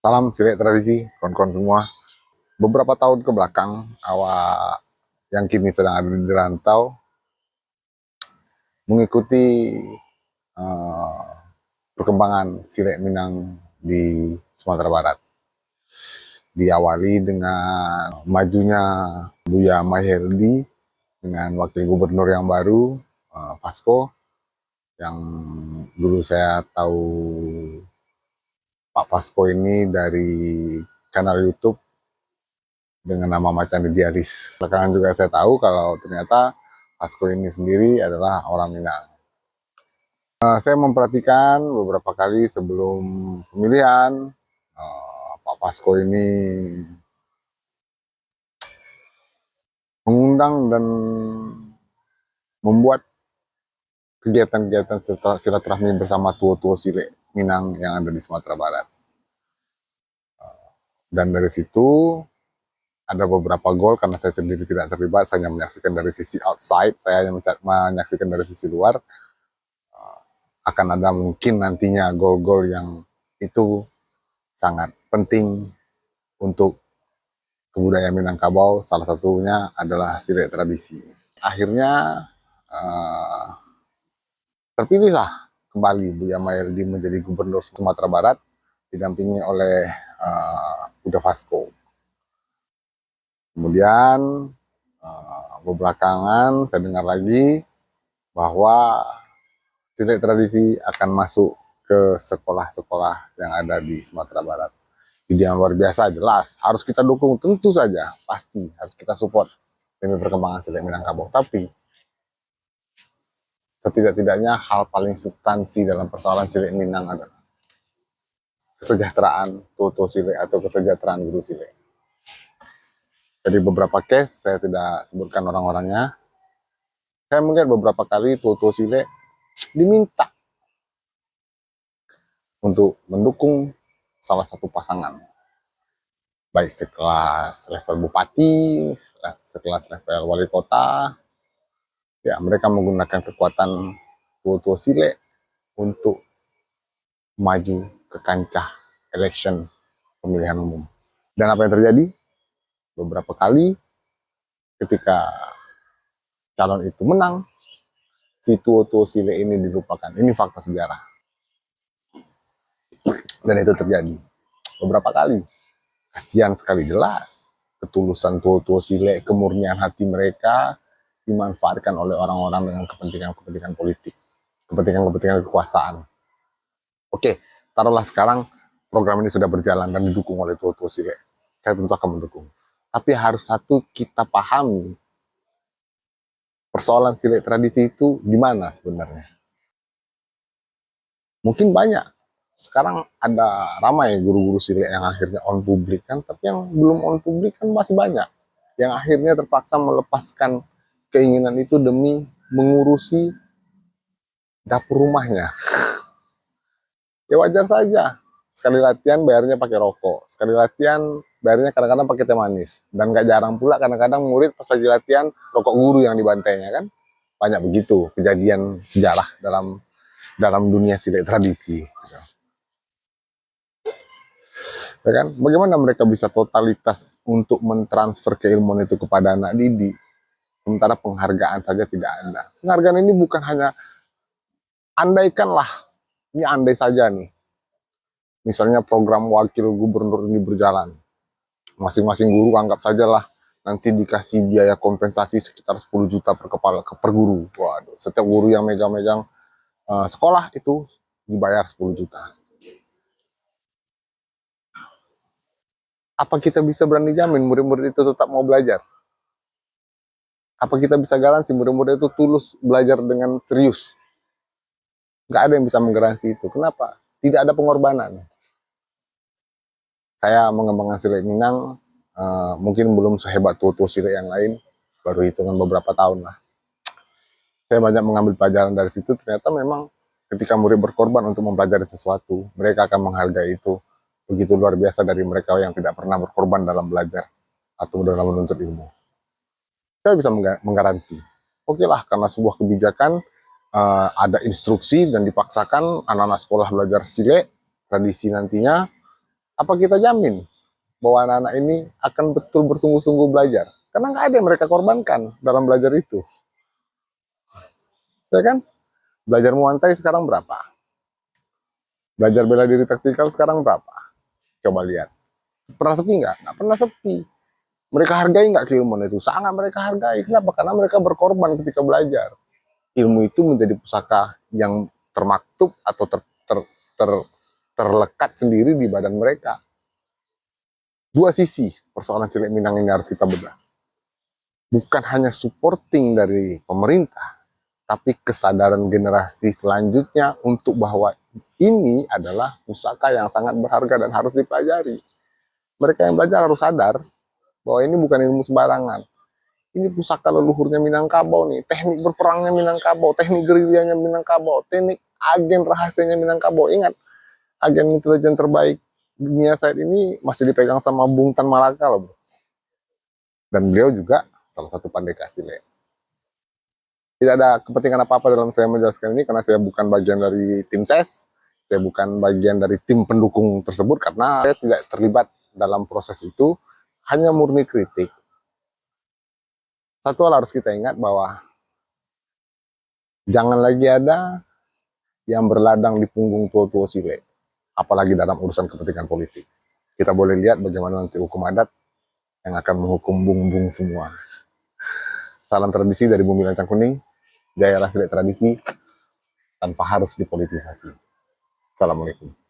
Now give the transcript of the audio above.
Salam silek tradisi, kawan-kawan semua. Beberapa tahun ke belakang, awak yang kini sedang ada di rantau mengikuti uh, perkembangan silek Minang di Sumatera Barat. Diawali dengan majunya Buya Mahyeldi dengan wakil gubernur yang baru, Pasko, yang dulu saya tahu Pak Pasko ini dari kanal YouTube dengan nama Macan Diaris. Belakangan juga saya tahu kalau ternyata Pasko ini sendiri adalah orang Minang. Saya memperhatikan beberapa kali sebelum pemilihan, Pak Pasko ini mengundang dan membuat kegiatan-kegiatan silaturahmi bersama tua-tua Silek Minang yang ada di Sumatera Barat. Dan dari situ ada beberapa gol karena saya sendiri tidak terlibat, saya hanya menyaksikan dari sisi outside, saya hanya menyaksikan dari sisi luar. Akan ada mungkin nantinya gol-gol yang itu sangat penting untuk kebudayaan Minangkabau. Salah satunya adalah silek tradisi. Akhirnya terpilihlah kembali Buya Mahyeldi menjadi gubernur Sumatera Barat didampingi oleh Uda Fasko. Kemudian belakangan saya dengar lagi bahwa silek tradisi akan masuk ke sekolah-sekolah yang ada di Sumatera Barat. Ide yang luar biasa, jelas. Harus kita dukung, tentu saja. Pasti harus kita support demi perkembangan silek Minangkabau. Tapi, setidak-tidaknya hal paling substansi dalam persoalan silek Minang adalah kesejahteraan tutu silek atau kesejahteraan guru silek. Jadi beberapa case, saya tidak sebutkan orang-orangnya. Saya melihat beberapa kali tutu silek diminta untuk mendukung salah satu pasangan, baik sekelas level bupati, sekelas level wali kota. Ya, mereka menggunakan kekuatan tua-tua silek untuk maju ke kancah election pemilihan umum. Dan apa yang terjadi? Beberapa kali ketika calon itu menang, si tua-tua silek ini dilupakan. Ini fakta sejarah. Dan itu terjadi beberapa kali. Kasihan sekali, jelas. Ketulusan tua-tua silek, kemurnian hati mereka dimanfaatkan oleh orang-orang dengan kepentingan-kepentingan politik, kepentingan-kepentingan kekuasaan. Oke, taruhlah sekarang program ini sudah berjalan dan didukung oleh tua-tua silek. Saya tentu akan mendukung. Tapi harus satu kita pahami, persoalan silek tradisi itu di mana sebenarnya. Mungkin banyak. Sekarang ada ramai guru-guru silek yang akhirnya on publik kan, tapi yang belum on publik kan masih banyak. Yang akhirnya terpaksa melepaskan keinginan itu demi mengurusi dapur rumahnya. Ya wajar saja. Sekali latihan bayarnya pakai rokok. Sekali latihan bayarnya kadang-kadang pakai teh manis. Dan gak jarang pula kadang-kadang murid pas lagi latihan rokok guru yang dibantainya kan. Banyak begitu kejadian sejarah dalam dunia silek tradisi. Ya kan? Bagaimana mereka bisa totalitas untuk mentransfer keilmuan itu kepada anak didik, sementara penghargaan saja tidak ada. Penghargaan ini bukan hanya andaikanlah, ini andai saja nih. Misalnya program wakil gubernur ini berjalan, masing-masing guru anggap sajalah nanti dikasih biaya kompensasi sekitar 10 juta per kepala per guru. Waduh, setiap guru yang megang-megang sekolah itu dibayar 10 juta. Apa kita bisa berani jamin murid-murid itu tetap mau belajar? Apa kita bisa garansi murid-murid itu tulus belajar dengan serius? Nggak ada yang bisa menggaransi itu. Kenapa? Tidak ada pengorbanan. Saya mengembangkan silek Minang, mungkin belum sehebat tutu silek yang lain, baru hitungan beberapa tahun lah. Saya banyak mengambil pelajaran dari situ, ternyata memang ketika murid berkorban untuk mempelajari sesuatu, mereka akan menghargai itu begitu luar biasa dari mereka yang tidak pernah berkorban dalam belajar atau dalam menuntut ilmu. Saya bisa menggaransi, oke lah, karena sebuah kebijakan ada instruksi dan dipaksakan anak-anak sekolah belajar silek tradisi nantinya, Apa kita jamin bahwa anak-anak ini akan betul bersungguh-sungguh belajar? Karena nggak ada yang mereka korbankan dalam belajar itu. Ya kan? Belajar muantai sekarang berapa? Belajar bela diri taktikal sekarang berapa? Coba lihat. Pernah sepi nggak? Nggak pernah sepi. Mereka hargai nggak keilmuan itu? Sangat mereka hargai. Kenapa? Karena mereka berkorban ketika belajar. Ilmu itu menjadi pusaka yang termaktub atau ter, terlekat sendiri di badan mereka. Dua sisi persoalan Silik Minang ini harus kita bedah. Bukan hanya supporting dari pemerintah, tapi kesadaran generasi selanjutnya untuk bahwa ini adalah pusaka yang sangat berharga dan harus dipelajari. Mereka yang belajar harus sadar bahwa ini bukan ilmu sembarangan. Ini pusaka leluhurnya Minangkabau nih, teknik berperangnya Minangkabau, teknik gerilyanya Minangkabau, teknik agen rahasianya Minangkabau. Ingat, agen intelijen terbaik dunia saat ini masih dipegang sama Bung Tan Malaka loh, bro. Dan beliau juga salah satu pandai Sile. Tidak ada kepentingan apa-apa dalam saya menjelaskan ini karena saya bukan bagian dari tim SES, saya bukan bagian dari tim pendukung tersebut karena saya tidak terlibat dalam proses itu, hanya murni kritik. Satu hal harus kita ingat bahwa jangan lagi ada yang berladang di punggung tua-tua Sile, apalagi dalam urusan kepentingan politik. Kita boleh lihat bagaimana nanti hukum adat yang akan menghukum bung-bung semua. Salam tradisi dari Bumi Lancang Kuning, jayalah Sile tradisi tanpa harus dipolitisasi. Assalamualaikum.